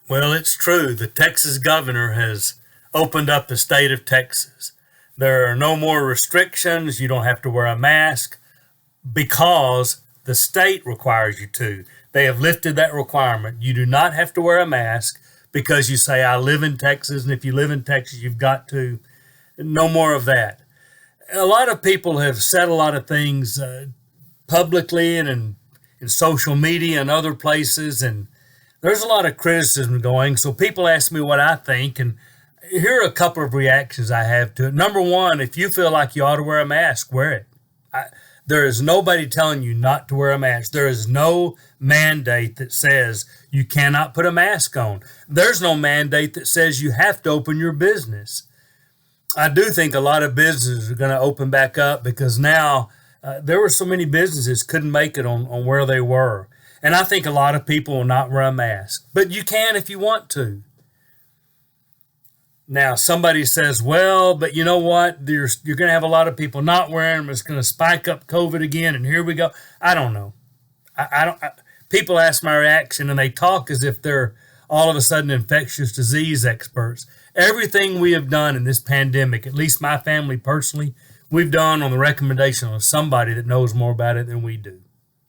Well, it's true. The Texas governor has opened up the state of Texas. There are no more restrictions. You don't have to wear a mask because the state requires you to. They have lifted that requirement. You do not have to wear a mask because you say, I live in Texas, and if you live in Texas, you've got to. No more of that. A lot of people have said a lot of things publicly and in social media and other places, and there's a lot of criticism going. So people ask me what I think, and here are a couple of reactions I have to it. Number one, if you feel like you ought to wear a mask, wear it. There is nobody telling you not to wear a mask. There is no mandate that says you cannot put a mask on. There's no mandate that says you have to open your business. I do think a lot of businesses are going to open back up because now there were so many businesses couldn't make it on where they were. And I think a lot of people will not wear a mask. But you can if you want to. Now, somebody says, well, but you know what? You're going to have a lot of people not wearing them. It's going to spike up COVID again, and here we go. I don't know. People ask my reaction, and they talk as if they're all of a sudden infectious disease experts. Everything we have done in this pandemic, at least my family personally, we've done on the recommendation of somebody that knows more about it than we do.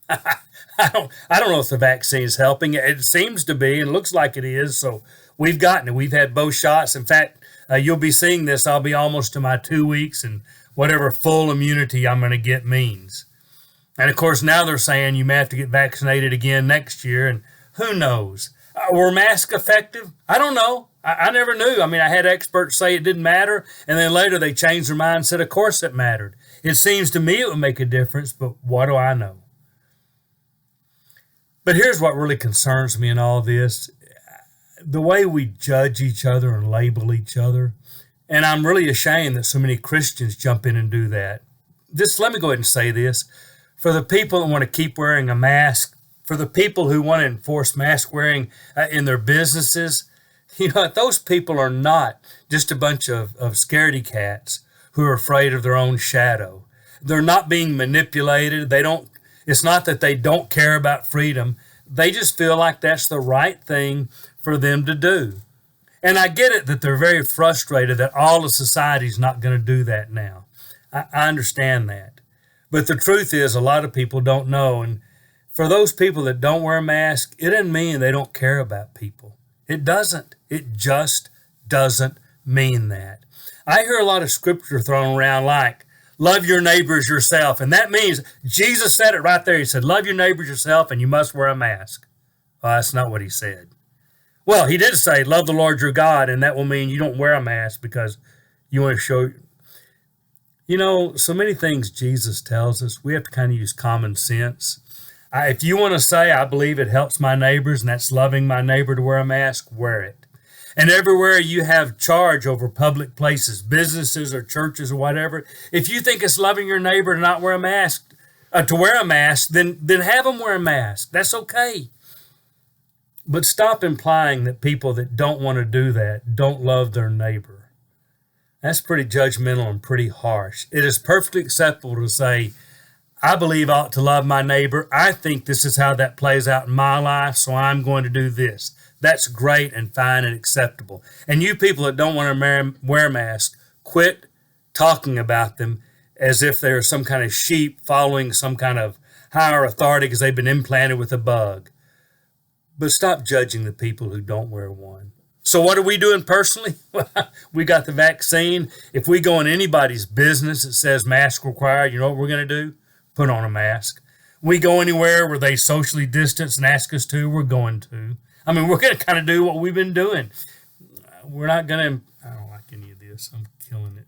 I don't know if the vaccine is helping. It seems to be, and it looks like it is. So we've gotten it. We've had both shots. In fact, you'll be seeing this. I'll be almost to my 2 weeks, and whatever full immunity I'm going to get means. And of course, now they're saying you may have to get vaccinated again next year, and who knows? Were masks effective? I don't know. I never knew. I mean, I had experts say it didn't matter, and then later they changed their mind and said, of course it mattered. It seems to me it would make a difference, but what do I know? But here's what really concerns me in all this. The way we judge each other and label each other. And I'm really ashamed that so many Christians jump in and do that. Just let me go ahead and say this. For the people that want to keep wearing a mask, for the people who want to enforce mask wearing in their businesses, you know, those people are not just a bunch of scaredy cats who are afraid of their own shadow. They're not being manipulated. It's not that they don't care about freedom. They just feel like that's the right thing for them to do. And I get it that they're very frustrated that all of society is not going to do that now. I understand that. But the truth is a lot of people don't know. And for those people that don't wear a mask, it doesn't mean they don't care about people. It doesn't. It just doesn't mean that. I hear a lot of scripture thrown around like, love your neighbors yourself. And that means Jesus said it right there. He said, love your neighbors yourself and you must wear a mask. Well, that's not what he said. Well, he did say, love the Lord your God, and that will mean you don't wear a mask because you want to show. You know, so many things Jesus tells us, we have to kind of use common sense. If you want to say, I believe it helps my neighbors, and that's loving my neighbor to wear a mask, wear it. And everywhere you have charge over public places, businesses or churches or whatever, if you think it's loving your neighbor to not wear a mask, then have them wear a mask. That's okay. But stop implying that people that don't want to do that don't love their neighbor. That's pretty judgmental and pretty harsh. It is perfectly acceptable to say, I believe I ought to love my neighbor. I think this is how that plays out in my life, so I'm going to do this. That's great and fine and acceptable. And you people that don't want to wear masks, quit talking about them as if they're some kind of sheep following some kind of higher authority because they've been implanted with a bug. But stop judging the people who don't wear one. So what are we doing personally? We got the vaccine. If we go in anybody's business that says mask required, you know what we're going to do? Put on a mask. We go anywhere where they socially distance and ask us to, we're going to. I mean, we're going to kind of do what we've been doing. We're not going to, I don't like any of this. I'm killing it.